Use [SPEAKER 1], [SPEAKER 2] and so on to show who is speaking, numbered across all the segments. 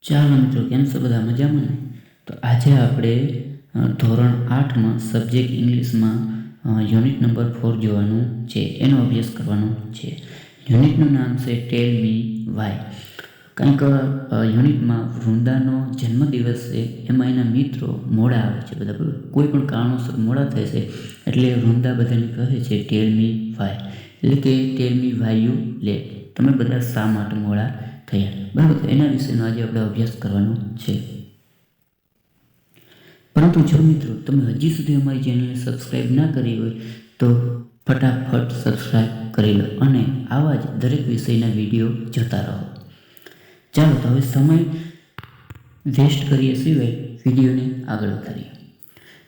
[SPEAKER 1] ચાલો મિત્રો, કેમ છો બધા? મજામાં ને? તો આજે આપણે ધોરણ 8માં સબ્જેક્ટ ઇંગ્લિશમાં યુનિટ નંબર 4 જોવાનું છે, એનો અભ્યાસ કરવાનો છે. યુનિટનું નામ છે ટેલ મી વાય. કંઈક યુનિટમાં વૃંદાનો જન્મદિવસ છે, એમાં એના મિત્રો મોડા આવે છે બધા, બરાબર? કોઈ પણ કારણોસર મોડા થાય છે એટલે વૃંદા બધાને કહે છે ટેલ મી વાય, એટલે કે ટેલ મી વાય યુ લેટ. તમે બધા શા માટે મોડા થયા, બરાબર? તો એના વિશેનો આજે આપણે અભ્યાસ કરવાનો છે. પરંતુ જો મિત્રો તમે હજી સુધી અમારી ચેનલને સબસ્ક્રાઈબ ના કરી હોય તો ફટાફટ સબસ્ક્રાઈબ કરી લો અને આવા જ દરેક વિષયના વિડીયો જોતા રહો. ચાલો તો હવે સમય વેસ્ટ કરીએ સિવાય વિડીયોને આગળ વધારીએ.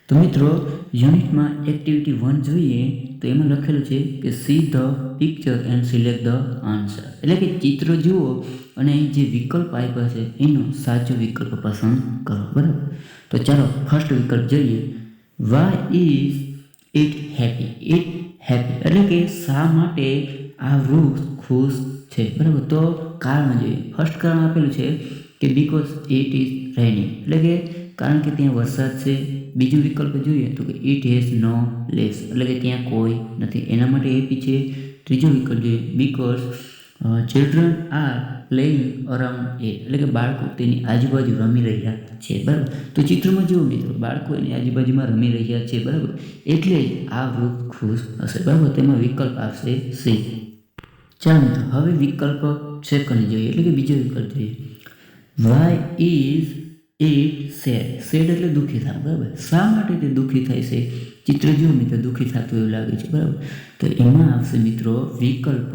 [SPEAKER 1] તો મિત્રો, યુનિટમાં એક્ટિવિટી 1 જોઈએ તો એમાં લખેલું છે કે see the picture and select the answer, એટલે કે ચિત્ર જુઓ અને જે વિકલ્પ આપ્યા છે એનો સાચો વિકલ્પ પસંદ કરો, બરાબર? તો ચાલો ફર્સ્ટ વિકલ્પ જોઈએ. Why is it happy? It happy એટલે કે શા માટે આ વૃક્ષ ખુશ છે, બરાબર? તો કારણ જોઈએ. ફર્સ્ટ કારણ આપેલું છે કે બીકોઝ ઇટ ઇઝ રેનિંગ, એટલે કે કારણ કે ત્યાં વરસાદ છે. બીજું વિકલ્પ જોઈએ તો કે ઇટ હેઝ નો લેગ્સ, એટલે કે ત્યાં કોઈ નથી, એના માટે હેપી છે. ત્રીજો વિકલ્પ જોઈએ because children are playing around it, એટલે કે બાળકો તેની આજુબાજુ રમી રહ્યા છે, બરાબર? તો ચિત્રમાં જુઓ મિત્રો, બાળકો એની આજુબાજુમાં રમી રહ્યા છે, બરાબર? એટલે જ આ વૃક્ષ ખુશ હશે, બરાબર? તેમાં વિકલ્પ આવશે સી. ચાલો મિત્રો, હવે વિકલ્પ સેકન્ડ જોઈએ, એટલે કે બીજો વિકલ્પ જોઈએ. Why is it sad? Sad એટલે દુઃખી થાય, બરાબર? શા માટે તે દુઃખી થાય છે? ચિત્ર જુઓ મિત્રો, દુઃખી થતું એવું લાગે છે, બરાબર? તો એમાં આવશે મિત્રો વિકલ્પ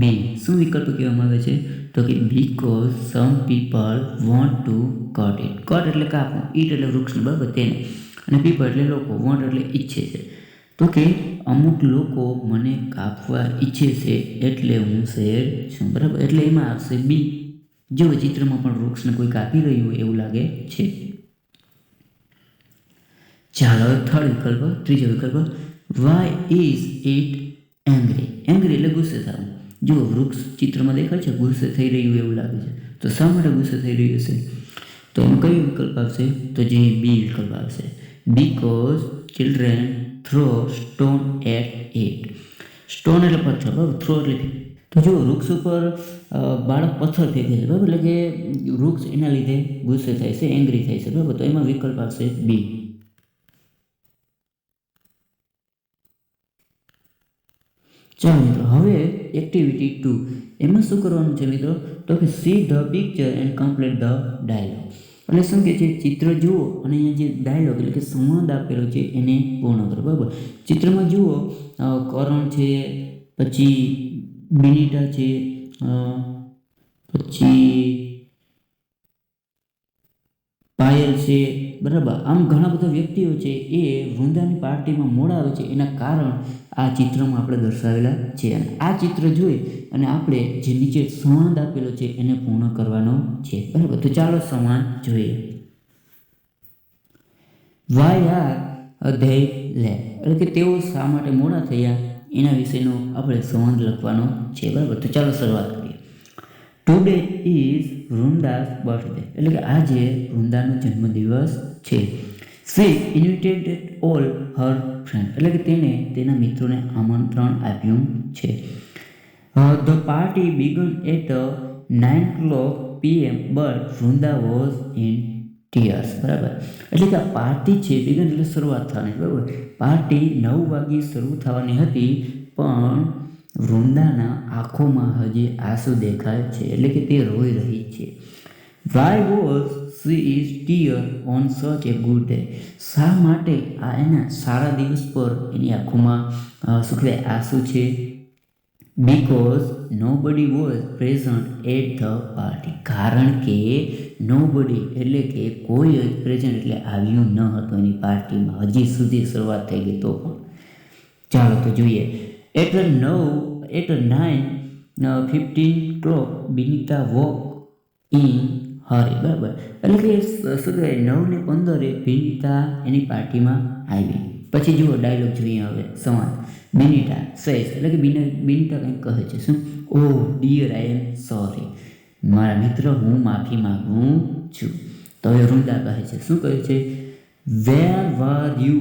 [SPEAKER 1] બી. શું વિકલ્પ કહેવામાં આવે છે? તો કે because some people want to cut it. Cut એટલે કાપવું, ઇટ એટલે વૃક્ષ, બરાબર? તેને, અને પીપલ એટલે લોકો, વોન્ટ એટલે ઈચ્છે છે. તો કે અમુક લોકો મને કાપવા ઈચ્છે છે એટલે હું સેડ છું, બરાબર? એટલે એમાં આવશે બી. જો ચિત્રમાં પણ વૃક્ષને કોઈ કાપી રહ્યું હોય એવું લાગે છે. ચાલો થર્ડ વિકલ્પ, ત્રીજો વિકલ્પ. Why is it angry? Angry એટલે ગુસ્સે થવું. જો વૃક્ષ ચિત્રમાં દેખાય છે, ગુસ્સે થઈ રહ્યું એવું લાગે છે, તો શા માટે ગુસ્સે થઈ રહ્યું હશે? તો એમાં કયો વિકલ્પ આવશે? તો જે બી વિકલ્પ આવશે. Because children throw stone at it. Stone એટલે પથ્થર, બરાબર? થ્રો એટલે, તો જો વૃક્ષ ઉપર બાળક પથ્થર ફેંકે છે, બરાબર? એટલે કે વૃક્ષ એના લીધે ગુસ્સે થાય છે, એંગ્રી થાય છે, બરાબર? તો એમાં વિકલ્પ આવશે બી. ચાલો મિત્રો, હવે એક્ટિવિટી 2, એમાં શું કરવાનું છે મિત્રો? તો કે see the picture and complete the dialogue, એટલે શું કે છે? ચિત્ર જુઓ અને અહીંયા જે ડાયલોગ એટલે કે સંવાદ આપેલો છે એને પૂર્ણ કરો, બરાબર? ચિત્રમાં જુઓ કરણ છે, પછી બિનિટા છે, પછી પાયલ છે, બરાબર? આમ ઘણા બધા વ્યક્તિઓ છે એ વૃંદાની પાર્ટીમાં મોડા આવે છે, એના કારણ આ ચિત્રમાં આપણે દર્શાવેલા છે. અને આ ચિત્ર જોઈ અને આપણે જે નીચે સંવાદ આપેલો છે એને પૂર્ણ કરવાનો છે, બરાબર? તો ચાલો સંવાદ જોઈએ. Why are they late? એટલે કે તેઓ શા માટે મોડા થયા એના વિશેનો આપણે સંવાદ લખવાનો છે, બરાબર? તો ચાલો શરૂઆત કરીએ. ટુડે ઇઝ વૃંદાસ બર્થડે, એટલે કે આજે વૃંદાનો જન્મદિવસ છે. શી ઇન્વિટેડ ઓલ હર ફ્રેન્ડ, એટલે કે તેને તેના મિત્રોને આમંત્રણ આપ્યું છે. The party began at 9 PM but Vrinda was in tears, બરાબર? એટલે કે આ પાર્ટી છે, બિગન એટલે શરૂઆત થવાની, બરાબર? પાર્ટી 9 વાગે શરૂ થવાની હતી, પણ વૃંદાના આંખોમાં હજી આંસુ દેખાય છે, એટલે કે તે રોઈ રહી છે. Why was she is tear on such a good day? શા માટે આ એના સારા દિવસ પર એની આંખોમાં શું કહેવાય, આંસુ છે? Because nobody was present at the party, કારણ કે નોબડી એટલે કે કોઈ જ પ્રેઝન્ટ એટલે આવ્યું ન હતું એની પાર્ટીમાં, હજી સુધી શરૂઆત થઈ ગઈ તો પણ. ચાલો તો જોઈએ. એટ 9:15 બિનિતા વોક ઇન હરી, બરાબર? એટલે કે શું કહેવાય, 9:15 બિનિતા એની પાર્ટીમાં આવી. પછી જુઓ ડાયલોગ જોઈએ, હવે સંવાદ. બિનિટા સેઝ, એટલે કે બિનિતા કંઈક કહે છે. શું? ઓહ ડિયર, આઈ એમ સોરી. મારા મિત્ર હું માફી માગું છું. તો હવે વૃંદા કહે છે, શું કહે છે? Where were you,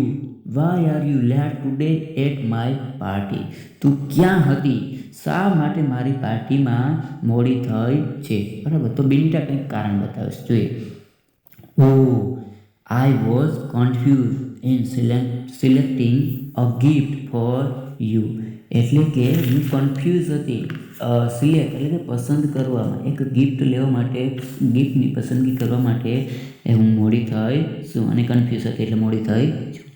[SPEAKER 1] why are you late today at my party? તું ક્યાં હતી? શા માટે મારી પાર્ટીમાં મોડી થઈ છે? બરાબર. તો બિનિટા કંઈક કારણ બતાવે છે, જોઈએ. Oh, I was confused in selecting a gift for you. એટલે કે હું કન્ફ્યુઝ હતી સિલેક્ટ એટલે કે પસંદ કરવામાં, એક ગિફ્ટ લેવા માટે, ગિફ્ટની પસંદગી કરવા માટે હું મોડી થઈ છું અને કન્ફ્યુઝ હતી એટલે મોડી થઈ છું.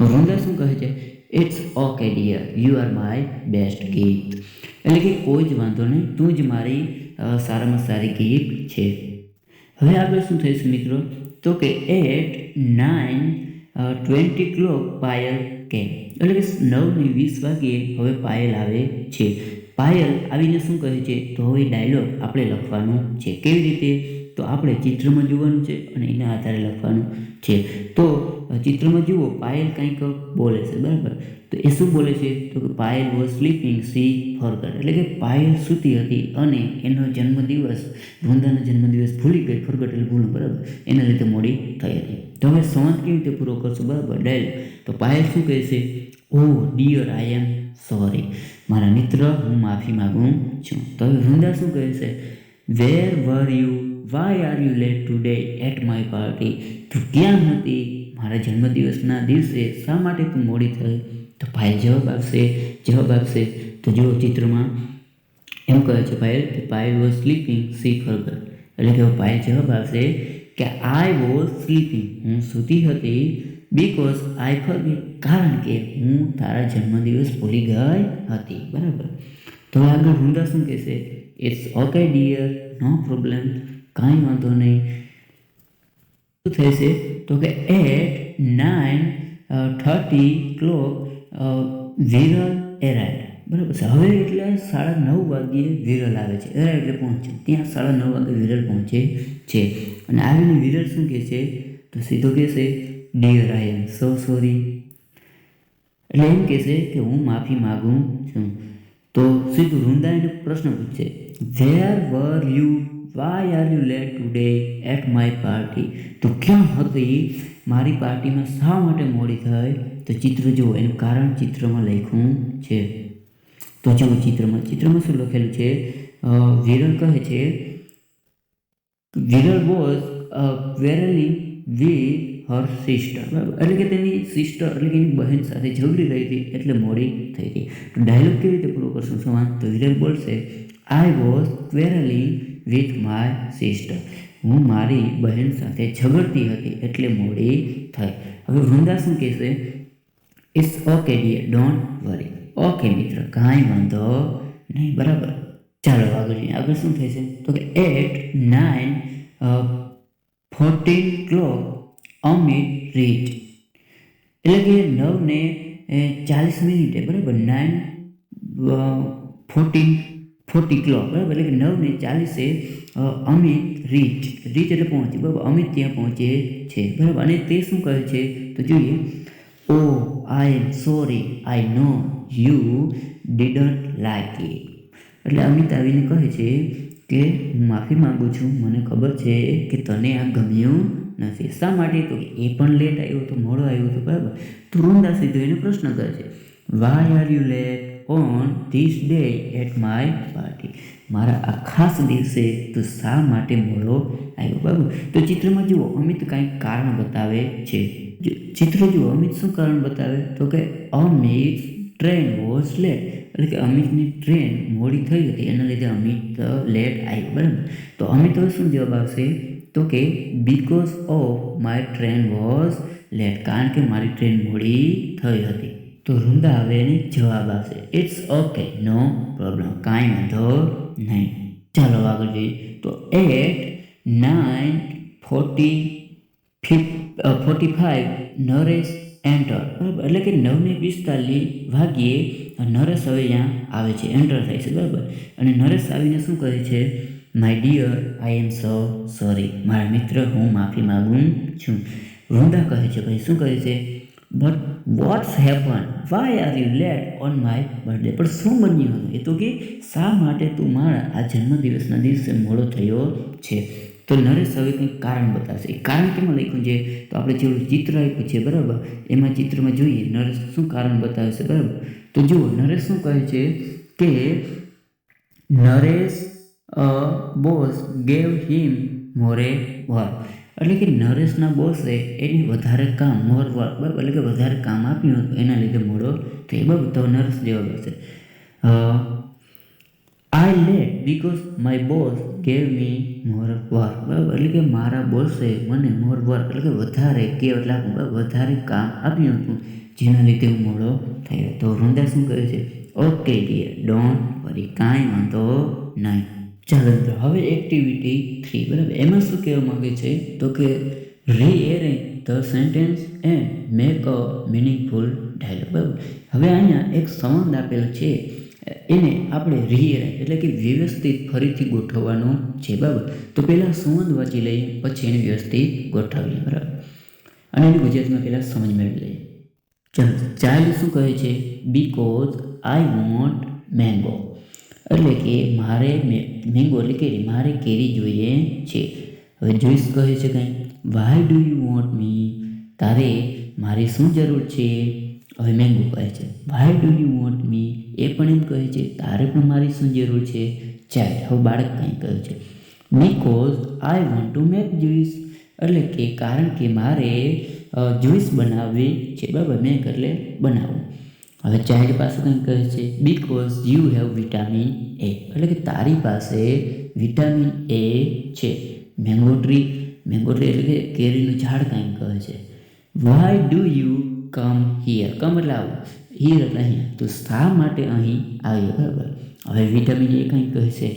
[SPEAKER 1] વૃંદા શું કહે છે? It's okay dear, you are my best gift. એટલે કે કોઈ જ વાંધો નહીં, તું જ મારી સારામાં સારી ગિફ્ટ છે. હવે આગળ શું થશે મિત્રો? તો કે એટ 9:20 clock પાયલ કેમ. એટલે કે 9:20 વાગ્યે હવે પાયલ આવે છે. પાયલ આવીને શું કહે છે? તો હવે ડાયલોગ આપણે લખવાનું છે. કેવી રીતે? તો આપણે ચિત્રમાં જોવાનું છે અને એના આધારે લખવાનું છે. તો ચિત્રમાં જુઓ, પાયલ કંઈક બોલે છે, બરાબર. તો એ શું બોલે છે? તો કે Payal was sleeping, C forgot. એટલે કે પાયલ સૂતી હતી અને એનો જન્મદિવસ, વૃંદાનો જન્મદિવસ ભૂલી ગઈ. ફોરગોટ એટલે ભૂલું, બરાબર. એના લીધે મોડી થઈ હતી. તો હવે સંવાદ કેવી રીતે પૂરો કરશું? બરાબર, ડાયલોગ. તો પાયલ શું કહે છે? ઓ ડિયર, આઈ એમ સોરી. મારા મિત્ર હું માફી માગું છું. તો હવે વૃંદા શું કહે છે? Where were you, why are you late today at my party? તું ક્યાં હતી મારા જન્મદિવસના દિવસે? શા માટે તું મોડી થઈ? તો પાયલ જવાબ આપશે. તો જુઓ ચિત્રમાં એમ કહે છે પાયલ કે Payal was sleeping, C forgot. એટલે કે પાયલ જવાબ આપશે કે આઈ વોઝ સ્લીપિંગ, હું સૂતી હતી, બીકોઝ આઈ ફોરગોટ, કારણ કે હું તારા જન્મદિવસ ભૂલી ગઈ હતી. બરાબર. તો આગળ વૃંદા શું કહેશે? It's okay dear, no problem, કાંઈ વાંધો નહીં. શું થશે? તો કે એટ 9:30 clock વિરલ એરાઇવ્ડ. બરાબર છે. હવે એટલે 9:30 વાગ્યે વિરલ આવે છે. એરાઇવ્ડ એટલે પહોંચ્યું. ત્યાં 9:30 વાગ્યે વિરલ પહોંચે છે. અને આવીને વિરલ શું કહે છે? તો સીધો કહેશે dear I am so sorry. એટલે એમ કહેશે કે હું માફી માગું છું. તો સીધું વૃંદા એને પ્રશ્ન પૂછશે, where were you, why are you late today at my party? તો ક્યાં હતી મારી પાર્ટીમાં? શા માટે મોડી થઈ? તો ચિત્ર જુઓ, એનું કારણ ચિત્રમાં લખ્યું છે. તો જુઓ ચિત્રમાં શું લખેલું છે? વિરલ કહે છે, Viral was quarrelling with her sister. બરાબર. એટલે કે તેની સિસ્ટર એટલે કે એની બહેન સાથે ઝઘડી રહી હતી એટલે મોડી થઈ હતી. તો ડાયલોગ કેવી રીતે પૂરો કરશું સંવાદ? તો વિરલ બોલશે, I was quarrelling with my sister. હું મારી બહેન સાથે ઝઘડતી હતી એટલે મોડી થઈ. હવે વૃંદા શું કહેશે? It's okay dear, don't worry. Okay મિત્ર, કાંઈ વાંધો નહીં. બરાબર. ચાલો આગળ શું થશે? તો કે એટ 9:14 clock અમિત રીચ. એટલે કે 9:40 બરાબર, 9:40 clock બરાબર, એટલે કે 9:40 અમિત રીચ એટલે પહોંચે. બરાબર, અમિત ત્યાં પહોંચે છે. બરાબર. અને તે શું કહે છે? તો જોઈએ. Oh I am sorry, I know you didn't like it. એટલે અમિત આવીને કહે છે કે હું માફી માગું છું, મને ખબર છે કે તને આ ગમ્યું નથી. શા માટે? તો એ પણ લેટ આવ્યો હતો, મોડો આવ્યો હતો. બરાબર. તો વૃંદા સીધો એને પ્રશ્ન કરે છે, why are you late on this day at my party? મારા આ ખાસ દિવસે તું શા માટે મોડો આવ્યો? બરાબર. તો ચિત્રમાં જુઓ, અમિત કાંઈક કારણ બતાવે છે. ચિત્ર જુઓ, અમિત શું કારણ બતાવે? તો કે અમિત ટ્રેન વોઝ લેટ. એટલે કે અમિતની ટ્રેન મોડી થઈ હતી એના લીધે અમિત લેટ આવ્યો. બરાબર. તો અમિત હવે શું જવાબ આવશે? તો કે because of my train was late, કારણ કે મારી ટ્રેન મોડી થઈ હતી. તો વૃંદા હવે એને જવાબ આપશે, ઇટ્સ ઓકે, નો પ્રોબ્લેમ, કાંઈ વાંધો નહીં. ચાલો આગળ જોઈએ. તો એટ 9:45 નરેશ એન્ટર. બરાબર. એટલે કે 9:45 વાગ્યે નરેશ હવે અહીંયા આવે છે, એન્ટર થાય છે. બરાબર. અને નરેશ આવીને શું કહે છે? My dear, I am so sorry. મારા મિત્ર હું માફી માગું છું. વૃંદા કહે છે, ભાઈ શું કહે છે? But what's happen, why are you late on my birthday? પણ શું બન્યું હતું? એ તો કે શા માટે તું મારા આ જન્મદિવસના દિવસે મોડો થયો છે? તો નરેશ હવે કંઈક કારણ બતાવશે. એ કારણ કેમાં લખ્યું છે? તો આપણે જેવું ચિત્ર આપ્યું છે બરાબર, એમાં ચિત્રમાં જોઈએ નરેશ શું કારણ બતાવે છે બરાબર. તો જુઓ નરેશ શું કહે છે કે નરેશ બોસ ગેવ હિમ મોરે વર્ક, એટલે કે નરેશના બોસે એને વધારે કામ મોર વર્ક બરાબર, એટલે કે વધારે કામ આપ્યું હતું એના લીધે મોડો થયો બરાબર. તો નરેશ જવાબ આપશે I late because my boss gave me more work બરાબર, એટલે કે મારા બોસે મને મોર વર્ક એટલે કે વધારે એટલે વધારે કામ આપ્યું હતું જેના લીધે હું મોડો થયો. તો વૃંદા શું કહે છે? ઓકે ડિયર, ડોન્ટ વરી, કાંઈ વાંધો નહીં. ચાલો મિત્રો, હવે એક્ટિવિટી 3 બરાબર, એમાં શું કહેવા માંગે છે તો કે rearrange the sentence and make a meaningful dialogue બરાબર. હવે અહીંયા એક સંવાદ આપેલો છે, એને આપણે રીએરેન્જ એટલે કે વ્યવસ્થિત ફરીથી ગોઠવવાનો છે બરાબર. તો પહેલાં સંવાદ વાંચી લઈએ, પછી એને વ્યવસ્થિત ગોઠવીએ બરાબર, અને એને ગુજરાતીમાં પહેલાં સમજ મેળવી લઈએ. ચાલો, ચાઇલ્ડ શું કહે છે? બીકોઝ આઈ વોન્ટ મેંગો, એટલે કે મારે મેંગો એટલે કેરી, મારે કેરી જોઈએ છે. હવે જોઈસ કહે છે કંઈ, why do you want me, તારે મારી શું જરૂર છે? હવે મેંગો કહે છે why do you want me, એ પણ એમ કહે છે તારે પણ મારી શું જરૂર છે? ચાઇલ્ડ, હવે બાળક કંઈ કહે છે because I want to make juice, એટલે કે કારણ કે મારે જ્યુસ બનાવવી છે બરાબર, મેક એટલે બનાવવું. હવે ચાઇલ્ડ પાસે કંઈ કહે છે because you have vitamin A, એટલે કે તારી પાસે વિટામિન એ છે. મેંગો ટ્રી એટલે કે કેરીનું ઝાડ કંઈ કહે છે why do you come here, come એટલે આવું, હિયર એટલે અહીંયા, તો શા માટે અહીં આવ્યો બરાબર. હવે વિટામિન એ કંઈ કહે છે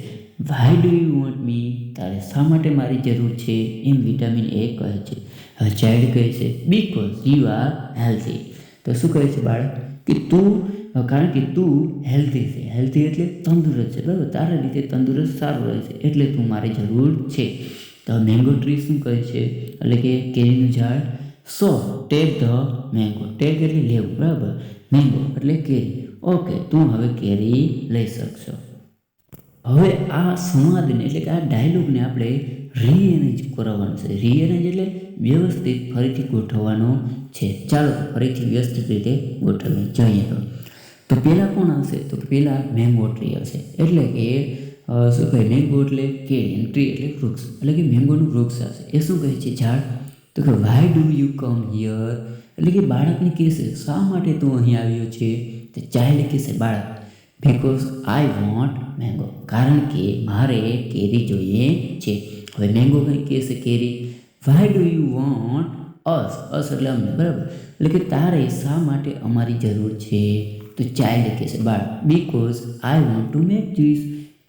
[SPEAKER 1] why do you want me, તારે શા માટે મારી જરૂર છે? એમ વિટામિન એ કહે છે. હવે ચાઇલ્ડ કહે છે બીકોઝ યુ આર હેલ્ધી, તો શું કહે છે બાળક કે તું, કારણ કે તું હેલ્ધી છે, હેલ્ધી એટલે તંદુરસ્ત છે બરાબર, તારા રીતે તંદુરસ્ત સારું રહે છે એટલે તું મારી જરૂર છે. તો મેંગો ટ્રી શું કહે છે? એટલે કે કેરીનું ઝાડ. So take the mango, take એટલે લેવું બરાબર, મેંગો એટલે કેરી, ઓકે તું હવે કેરી લઈ શકશો. હવે આ સંવાદને એટલે કે આ ડાયલોગને આપણે રીએરેન્જ કરાવવાનું છે. રીએરેન્જ એટલે વ્યવસ્થિત ફરીથી ગોઠવવાનો છે. ચાલો ફરીથી વ્યવસ્થિત રીતે ગોઠવીએ. જોઈએ તો પહેલાં કોણ આવશે? તો પહેલાં મેંગો ટ્રી આવશે, એટલે કે શું કહે મેંગો એટલે કેરી, ટ્રી એટલે વૃક્ષ, એટલે કે મેંગોનું વૃક્ષ આવશે. એ શું કહે છે ઝાડ? તો કે why do you come here, એટલે કે બાળકને કહેશે શા માટે તું અહીં આવ્યો છે? તો ચાઇલ્ડ કહેશે બાળક બીકોઝ આઈ વોન્ટ મેંગો, કારણ કે મારે કેરી જોઈએ છે. હવે મેંગો કંઈ કહેશે કેરી, વાય ડુ યુ વોન્ટ અસ એટલે અમને બરાબર, એટલે કે તારે શા માટે અમારી જરૂર છે? તો ચાઇલ્ડ કહેશે બાળક because I want to make juice,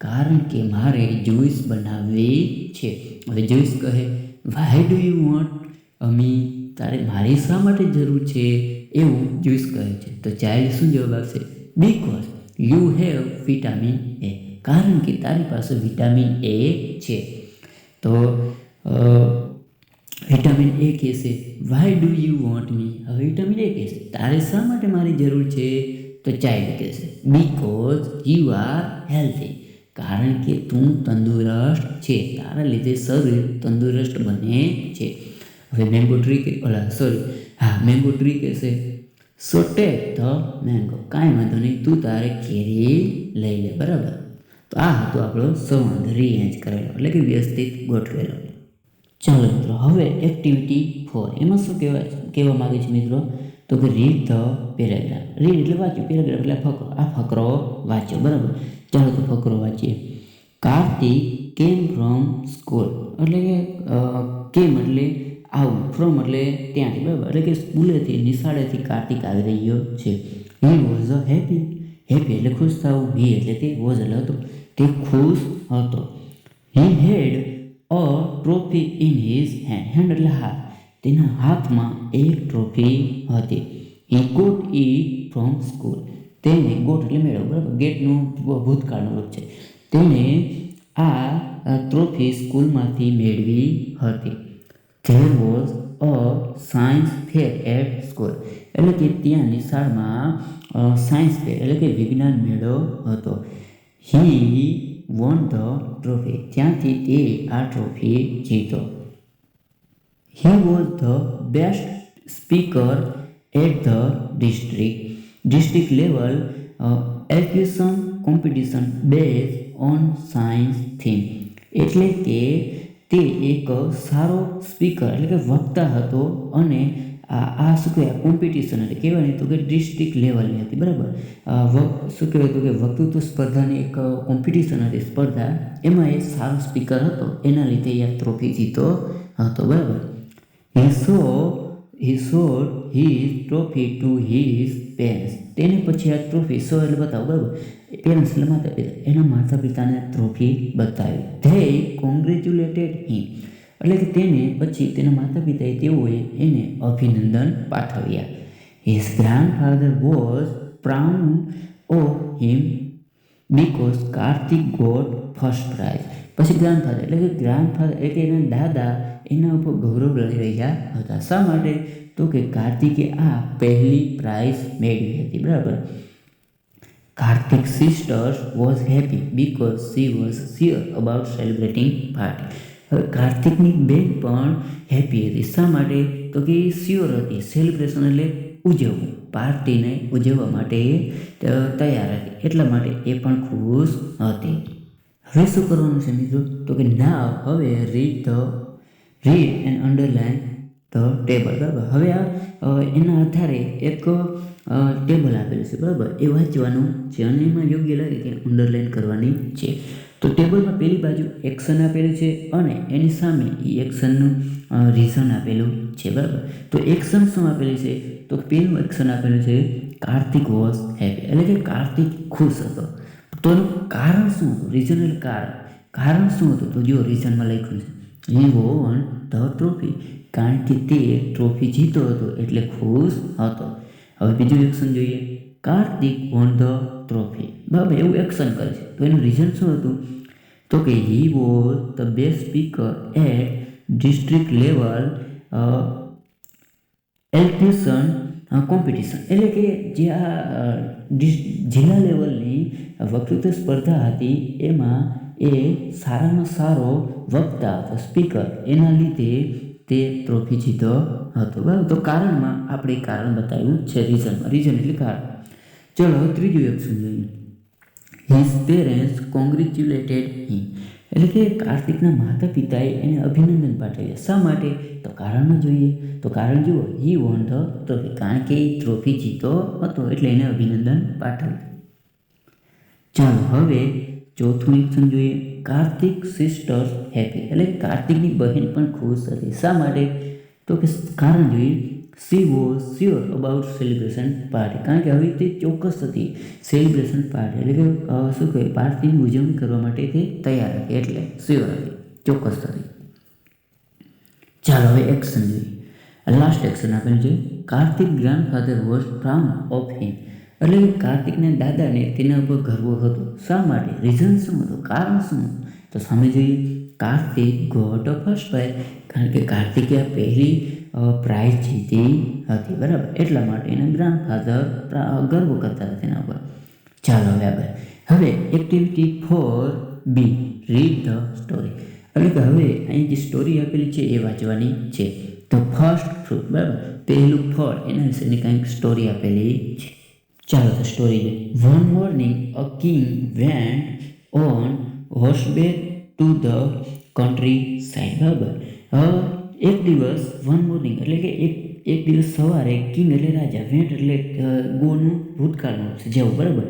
[SPEAKER 1] કારણ કે મારે જ્યુસ બનાવવી છે. હવે જ્યુસ કહે Y do you want me, તારે મારી શા માટે જરૂર છે? એવું જ્યુસ કહે છે. તો ચાઇલ્ડ શું જવાબ આપશે? Because you have vitamin A, કારણ કે તારી પાસે વિટામિન એ છે. તો વિટામિન એ કહેશે વાય ડુ યુ વોન્ટ મી, હવે વિટામિન એ કહેશે તારે શા માટે મારી જરૂર છે? તો ચાઇલ્ડ કહેશે બીકોઝ યુ આર હેલ્ધી, કારણ કે તું તંદુરસ્ત છે, તારા લીધે શરીર તંદુરસ્ત બને છે. હવે મેંગો ટ્રી મેંગો ટ્રી કહેશે સો ટેક ધ મેંગો, કાંઈ વાંધો નહીં તું તારે કેરી લઈ લે બરાબર. તો આ હતો આપણો સંવાદ રીએરેન્જ કરેલો, એટલે કે વ્યવસ્થિત ગોઠવેલો. ચાલો મિત્રો, હવે એક્ટિવિટી 4, એમાં શું કહેવા માગે છે મિત્રો? તો કે રીડ ધ પેરેગ્રાફ. રીડ એટલે વાંચ્યું, પેરેગ્રાફ એટલે ફકરો. આ ફકરો વાંચ્યો બરાબર. ચાલો તો ફકરો વાંચીએ. કાર્તિક કેમ ફ્રોમ સ્કૂલ, એટલે કે કેમ એટલે આવું, ફ્રોમ એટલે ત્યાંથી બરાબર, એટલે કે સ્કૂલેથી નિશાળેથી કાર્તિક આવી રહ્યો છે. હી વોઝ હેપી, હેપી એટલે ખુશ થવું, હી એટલે તે, વોઝ એટલે હતો, તે ખુશ હતો. He had a trophy in his hand, hand એટલે હાથ, તેના હાથમાં એક ટ્રોફી હતી. He got it from school, તેને ગોટ એટલે મેળવ બરાબર, ગેટનું ભૂતકાળનું રૂપ છે. તેને આ ટ્રોફી સ્કૂલમાંથી મેળવી હતી. There was a science fair at school, એટલે કે ત્યાં નિશાળમાં સાયન્સ ફેર એટલે કે વિજ્ઞાન મેળો હતો. હી વોન ધ ટ્રોફી, ત્યાંથી તે આ ટ્રોફી જીતો. He was the best speaker at the district level elocution competition base on science theme. એટલે કે તે એક સારો સ્પીકર એટલે કે વક્તા હતો અને આ શું કહેવાય કોમ્પિટિશન એટલે કહેવાય ને તો કે ડિસ્ટ્રિક્ટ લેવલની હતી, બરાબર. શું કહેવાય તો કે વક્તૃત્વ સ્પર્ધાની એક કોમ્પિટિશન હતી, સ્પર્ધા. એમાં એ સારો સ્પીકર હતો, એના લીધે એ ટ્રોફી જીતો હતો, બરાબર. He showed his trophy to his parents. તેને પછી આ ટ્રોફી શો એટલે બતાવો, બરાબર. પેરેન્ટ્સ એટલે માતા પિતા, એના માતા પિતાને ટ્રોફી બતાવી. They congratulated him. એટલે કે તેને પછી તેના માતા પિતાએ તેઓએ એને અભિનંદન પાઠવ્યા. His grandfather was proud of him because Karthik got first prize. પછી ગ્રાન્ડફાધર એટલે કે એના દાદા એના ઉપર ગૌરવ લઈ રહ્યા હતા. શા માટે? તો કે કાર્તિકે આ પહેલી પ્રાઇઝ મેળવી હતી, બરાબર. Karthik sisters was happy because she was sure about celebrating party. હવે કાર્તિકની બેન પણ હેપી હતી. શા માટે? તો કે એ શ્યોર હતી, સેલિબ્રેશન એટલે ઉજવવું, પાર્ટીને ઉજવવા માટે તૈયાર હતી, એટલા માટે એ પણ ખુશ હતી. હવે શું કરવાનું છે મિત્રો? તો કે નાવ હવે read and underline the table, બરાબર. હવે એના આધારે એક ટેબલ આપેલું છે, બરાબર. એ વાંચવાનું છે અને એમાં યોગ્ય લાગે કે અંડરલાઇન કરવાની છે. તો ટેબલમાં પેલી બાજુ એક્શન આપેલું છે અને એની સામે એ એક્શનનું રીઝન આપેલું છે, બરાબર. તો એક્શન શું આપેલું છે? તો પેલું એક્શન આપેલું છે કાર્તિક વોઝ હેપી, એટલે કે કાર્તિક ખુશ હતો. તો એનું કારણ શું હતું? રીઝન એટલે કારણ શું હતું? તો જો રીઝનમાં લખ્યું છે હી વોન ધ ટ્રોફી, કારણ કે તે ટ્રોફી જીતો હતો એટલે ખુશ હતો. હવે બીજું એક્શન જોઈએ, કાર્તિક વોન ધ ટ્રોફી, બરાબર. એવું એક્શન કરે છે. તો એનું રીઝન શું હતું? તો કે he was the best speaker at district level elocution competition. એટલે કે જે આ જિલ્લા લેવલની વક્તૃત્વ સ્પર્ધા હતી એમાં એ સારામાં સારો વક્તા હતો, સ્પીકર. એના લીધે તે ટ્રોફી જીતો હતો, બરાબર. તો કારણમાં આપણે કારણ બતાવ્યું છે રીઝનમાં. રીઝન એટલે કારણ. ચલો ત્રીજું એક્શન જોઈએ. હિઝ પેરેન્ટ્સ કોંગ્રેચ્યુલેટેડ હિમ, એટલે કે કાર્તિકના માતા પિતાએ એને અભિનંદન પાઠવ્યા. શા માટે? તો કારણમાં જોઈએ. તો કારણ જુઓ, હી વોન ધ ટ્રોફી, કારણ કે એ ટ્રોફી જીતો હતો એટલે એને અભિનંદન પાઠવ્યું. ચાલો હવે ચોથું એક્શન જોઈએ. કાર્તિક સિસ્ટર્સ હેપી, એટલે કાર્તિકની બહેન પણ ખુશ હતી. શા માટે? તો કે કારણ જોઈએ, she was sure about celebration party, કારણ કે હવે તે ચોક્કસ હતી સેલિબ્રેશન પાર્ટી એટલે કે શું કહેવાય પાર્ટીની ઉજવણી કરવા માટે તે તૈયાર હતી, એટલે શ્યોર હતી, ચોક્કસ હતી. ચાલો હવે એક્શન જોઈએ. લાસ્ટ એક્શન આપેલું છે Kartik grandfather was proud of him, એટલે કે કાર્તિકના દાદાને તેના ઉપર ગર્વ હતો. શા માટે? રીઝન શું હતું? કારણ શું હતું? તો સામે જોઈએ, Kartik got a first prize, કારણ કે કાર્તિકે આ પહેલી પ્રાઇઝ જીતી હતી, બરાબર. એટલા માટે એના ગ્રાન્ડફાધર ગર્વ કરતા હતા તેના ઉપર. ચાલો હવે આગળ. હવે activity 4B read the story, એટલે કે હવે અહીં જે સ્ટોરી આપેલી છે એ વાંચવાની છે. તો ફર્સ્ટ ફ્રૂટ, બરાબર. પહેલું ફળ, એના વિશેની કંઈક સ્ટોરી આપેલી છે. ચાલો તો સ્ટોરી જોઈએ. One morning a king went on horseback to the countryside, બરાબર. એક દિવસ વન મોર્નિંગ એટલે કે એક દિવસ સવારે કિંગ એટલે રાજા, વેન્ટ એટલે ગોનું ભૂતકાળનું છે જેવું, બરાબર.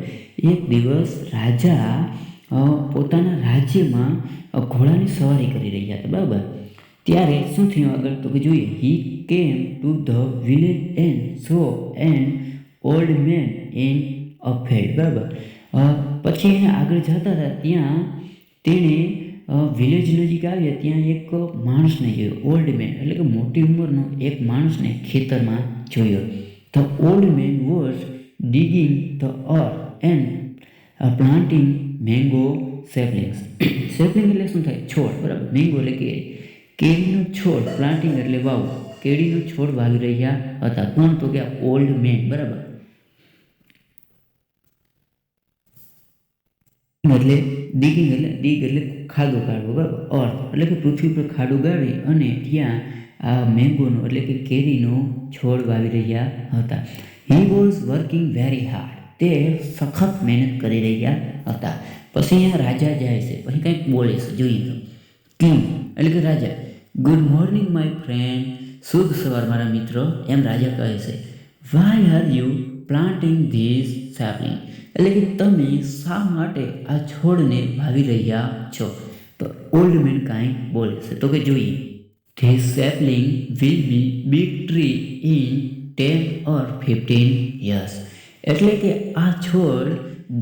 [SPEAKER 1] એક દિવસ રાજા પોતાના રાજ્યમાં ઘોડાની સવારી કરી રહ્યા હતા, બરાબર. ત્યારે શું થયું આગળ? તો કે જોઈએ, he came to the village and saw an old man in a field, બરાબર. પછી એને આગળ જતા હતા ત્યાં તેણે વિલેજ નજીક આવ્યા ત્યાં એક માણસને જોયો, ઓલ્ડ મેન એટલે કે મોટી ઉંમરનો એક માણસને ખેતરમાં જોયો. The old man was ડિગિંગ the earth and planting mango સેપલિંગ્સ. Sapling એટલે શું થાય? છોડ, બરાબર. મેંગો એટલે કેરીનો છોડ, પ્લાન્ટિંગ એટલે વાવવું. કેરીનો છોડ વાવી રહ્યા હતા. કોણ? તો કે ઓલ્ડ મેન. બરાબર. એટલે ડિગિંગ એટલે ખાડો કાઢવો. બરાબર. અર્થ એટલે કે પૃથ્વી પર ખાડો ગાળી અને ત્યાં આ મેંગોનો એટલે કે કેરીનો છોડ વાવી રહ્યા હતા. He was working very hard. તે સખત મહેનત કરી રહ્યા હતા. પછી અહીંયા રાજા જાય છે, પછી કંઈક બોલે છે, જોઈએ તો. કિંગ એટલે કે રાજા. Good morning my friend. શુભ સવાર મારા મિત્રો, એમ રાજા કહે છે. Why are you planting this sapling. એટલે કે તમે શા માટે આ છોડને વાવી રહ્યા છો? તો ઓલ્ડ મેન કાંઈ બોલે છે, તો કે જોઈએ. This sapling will be big tree in 10 or 15 years. એટલે કે આ છોડ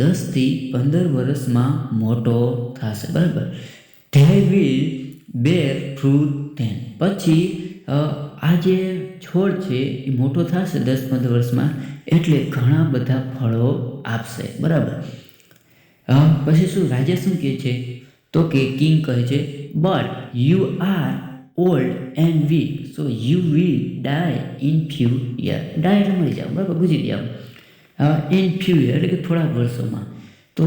[SPEAKER 1] 10 થી 15 વર્ષમાં મોટો થશે. બરાબર. They will bear fruit then. પછી આ જે છોડ છે એ મોટો થશે 10-15 વર્ષમાં, એટલે ઘણા બધા ફળો આપશે. બરાબર. પછી શું રાજા શું કહે છે? તો કે કિંગ કહે છે, but you are old and weak, so you will die in few year. Die એટલે મરી જાઓ. બરાબર, ગુજરી જાઓ. ઇન ફ્યુ યર એટલે કે થોડા વર્ષોમાં. તો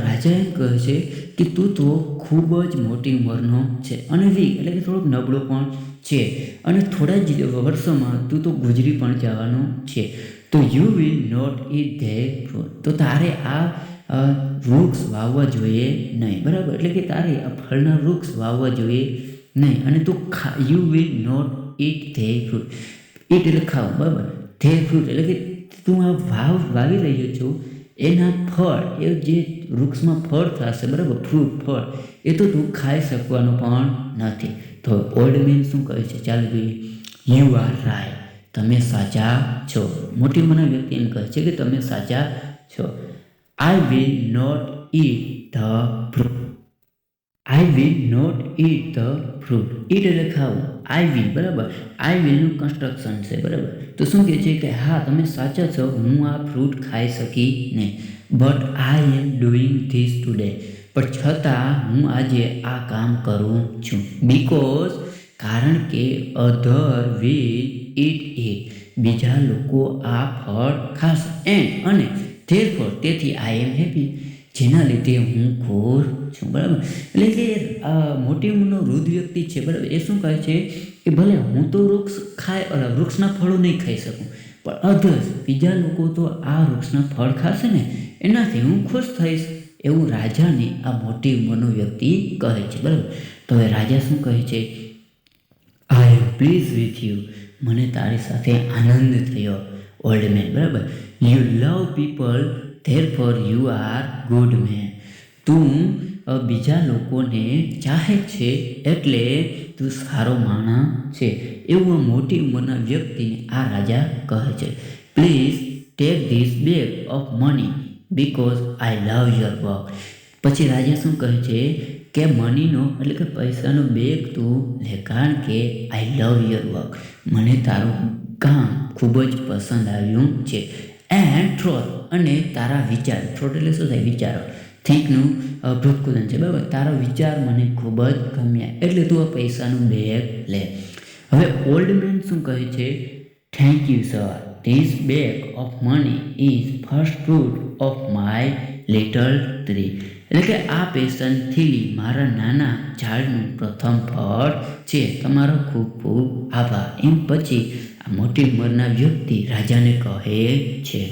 [SPEAKER 1] રાજા એમ કહે છે કે તું તો ખૂબ જ મોટી ઉંમરનો છે અને વીક એટલે કે થોડોક નબળો પણ છે, અને થોડા જ વર્ષોમાં તું તો ગુજરી પણ જવાનો છે. તો you will not eat their fruit. તો તારે આ વૃક્ષ વાવવા જોઈએ નહીં. બરાબર. એટલે કે તારે આ ફળના વૃક્ષ વાવવા જોઈએ નહીં, અને તું you will not eat their fruit. Eat એટલે ખાવ. બરાબર. ધેર ફ્રૂટ એટલે કે તું આ વાવી રહ્યો છો એના ફળ, એ જે વૃક્ષમાં ફળ થશે, બરાબર, ફ્રૂટ, ફળ, એ તો તું ખાઈ શકવાનો પણ નથી. તો ઓલ્ડ મેન શું કહે છે? ચાલો જોઈએ. You are right. તમે સાચા છો. મોટી ઉંમરના વ્યક્તિ એમ કહે છે કે તમે સાચા છો. I will not eat the fruit. I will not eat the fruit. Eat એટલે ખાવું. I will. બરાબર. આઈ વિલનું કન્સ્ટ્રક્શન છે. બરાબર. તો શું કહે છે કે હા, તમે સાચા છો, હું આ ફ્રૂટ ખાઈ શકી નહીં. But I am doing this today. પણ છતાં હું આજે આ કામ કરું છું. બિકોઝ કારણ કે અધર વિલ ઇટ ઇટ. બીજા લોકો આ ફળ ખાશે. એન્ડ અને ધેરફોર તેથી આઈ એમ હેપી. જેના લીધે હું ખુશ છું. બરાબર. એટલે કે મોટી ઉંમરનો વૃદ્ધ વ્યક્તિ છે. બરાબર. એ શું કહે છે કે ભલે હું તો વૃક્ષના ફળો નહીં ખાઈ શકું, પણ અધર્સ બીજા લોકો તો આ વૃક્ષના ફળ ખાશે ને, એનાથી હું ખુશ થઈશ. એવું રાજાને આ મોટી ઉંમરનો વ્યક્તિ કહે છે. બરાબર. તો હવે રાજા શું કહે છે? I am please with you. મને તારી સાથે આનંદ થયો. Old man. બરાબર. You love people therefore you are good man. તું બીજા લોકોને ચાહે છે એટલે તું સારો માણસ છે. એવું આ મોટી ઉંમરના વ્યક્તિને આ રાજા કહે છે. Please take this bag of money because I love your work. પછી રાજા શું કહે છે કે મનીનો એટલે કે પૈસાનો બેગ તું લે, કારણ કે આઈ લવ યોર વર્ક. મને તારું કામ ખૂબ જ પસંદ આવ્યું છે. એન્ડ થ્રોટ અને તારા વિચાર. થ્રોટ એટલે શું થાય? વિચારો. થિંકનું ભૂતકુદન છે. બરાબર. તારો વિચાર મને ખૂબ જ ગમ્યા, એટલે તું આ પૈસાનું બેગ લે. હવે ઓલ્ડ મેન શું કહે છે? Thank you sir. This bag of money is first fruit of my little tree. એટલે કે આ પૈસાની થેલી મારા નાના ઝાડનું પ્રથમ ફળ છે. તમારો ખૂબ ખૂબ આભાર. એમ પછી આ મોટી ઉંમરના વ્યક્તિ રાજાને કહે છે.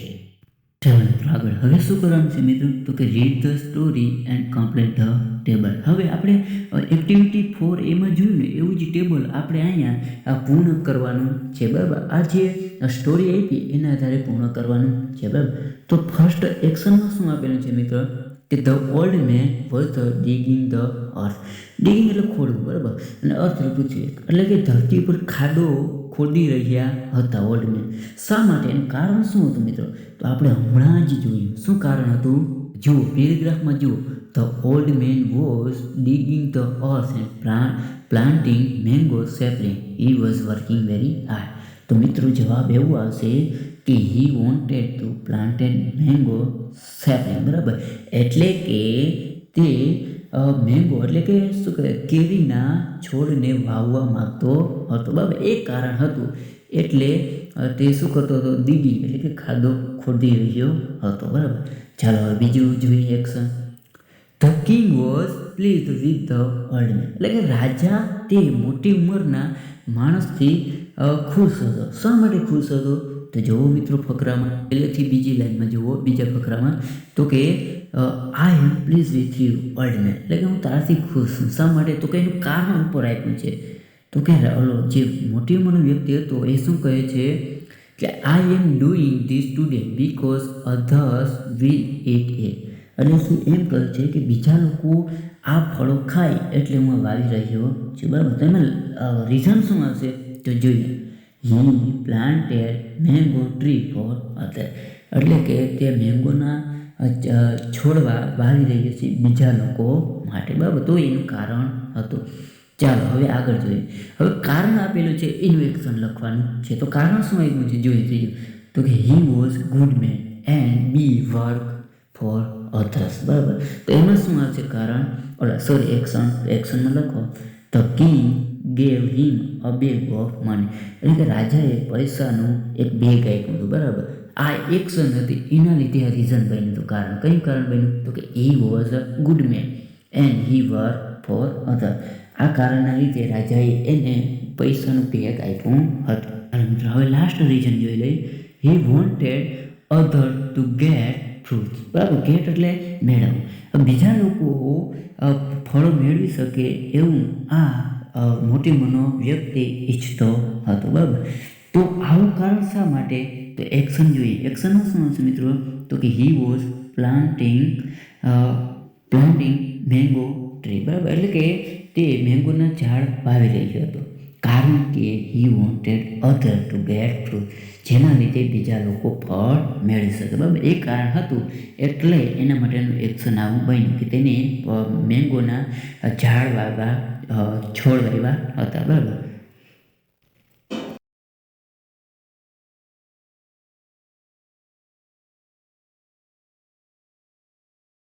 [SPEAKER 1] ચાલો મિત્રો આગળ હવે શું કરવાનું છે મિત્રો? તો કે read the story and complete the table. હવે આપણે એક્ટિવિટી 4 એમાં જોયું ને એવું જ ટેબલ આપણે અહીંયા પૂર્ણ કરવાનું છે. બરાબર. આ જે સ્ટોરી આપી એના આધારે પૂર્ણ કરવાનું છે. બરાબર. તો ફર્સ્ટ એક્શનમાં શું આપેલું છે મિત્રો? કે the old man was ડિગિંગ the earth. ડિગિંગ એટલે ખોદવું. બરાબર. અને અર્થ એટલે પૃથ્વી, એટલે કે ધરતી ઉપર ખાડો ખોદી રહ્યા હતા ઓલ્ડ મેન. શા માટે? એનું કારણ શું હતું મિત્રો? તો આપણે હમણાં જ જોયું. શું કારણ હતું? જુઓ, પેરેગ્રાફમાં જુઓ. The old man was ડિગિંગ the earth and planting mango sapling. He was working very hard. તો મિત્રો જવાબ એવું આવશે કે he wanted to planted mango sapling. બરાબર. એટલે કે તે મેંગો એટલે કે શું કહે કેરીના છોડને વાવવા માંગતો હતો, બરાબર. એક કારણ હતું એટલે તે શું કરતો હતો, દીડી એટલે કે ખાધો ખોદી રહ્યો હતો, બરાબર. ચાલો હવે બીજું જોઈએ action. The king was please with the old man એટલે કે રાજા તે મોટી ઉંમરના માણસથી ખુશ હતો. શા માટે ખુશ હતો? તો જુઓ મિત્રો ફકરામાં પહેલેથી બીજી લાઈનમાં જુઓ, બીજા ફકરામાં તો કે I am please with you old man એટલે કે હું તારાથી ખુશ છું. શા માટે? તો કે એનું કારણ ઉપર આપ્યું છે. તો કે ઓલો જે મોટી ઉંમરનો વ્યક્તિ હતો એ શું કહે છે કે I am doing this today because others will eat eat એટલે શું એમ કહે છે કે બીજા લોકો આ ફળો ખાય એટલે હું વાવી રહ્યો છું, બરાબર. તો એમાં રીઝન શું આવશે તો જોઈએ. હી પ્લાન્ટેડ મેંગો ટ્રી ફોર અધર એટલે કે તે મેંગોના છોડવા વાવી રહ્યો છે બીજા લોકો માટે, બરાબર. તો એનું કારણ હતું. ચાલો હવે આગળ જોઈએ. હવે કારણ આપેલું છે એનું એક્શન લખવાનું છે. તો કારણ શું આપ્યું છે જોઈએ ત્રીજું તો કે he was good man and be work for others, બરાબર. તો એમાં શું આવશે કારણ? એક્શનમાં લખો the king gave him a bag of money એટલે કે રાજાએ પૈસાનું એક બેગ આપ્યું હતું, બરાબર. આ એક્શન હતી એના લીધે આ રીઝન બન્યું હતું, કારણ. કયું કારણ બન્યું? તો કે he was a good man and he work for other. આ કારણના લીધે રાજાએ એને પૈસાનું બેગ આપ્યું હતું. અને મિત્રો હવે લાસ્ટ રીઝન જોઈ લઈએ. He wanted other two gate fruits, બરાબર. ગેટ એટલે મેળવવું. બીજા લોકો ફળો મેળવી શકે એવું આ મોટી મનો વ્યક્તિ ઈચ્છતો હતો, બરાબર. તો આવું કારણ શા માટે? તો એક્શન જોઈએ. એક્શનમાં શું હશે મિત્રો? તો કે he was planting mango tree, બરાબર. એટલે કે તે મેંગોના ઝાડ વાવી રહ્યો હતો કારણ કે he wanted other two gate fruit જેના લીધે બીજા લોકો ફળ મેળવી શકે, બરાબર. એ કારણ હતું એટલે એના માટેનું એક્શન આવું બન્યું કે તેને મેંગોના ઝાડ વાવવા છોડ વાવ્યા હતા, બરાબર.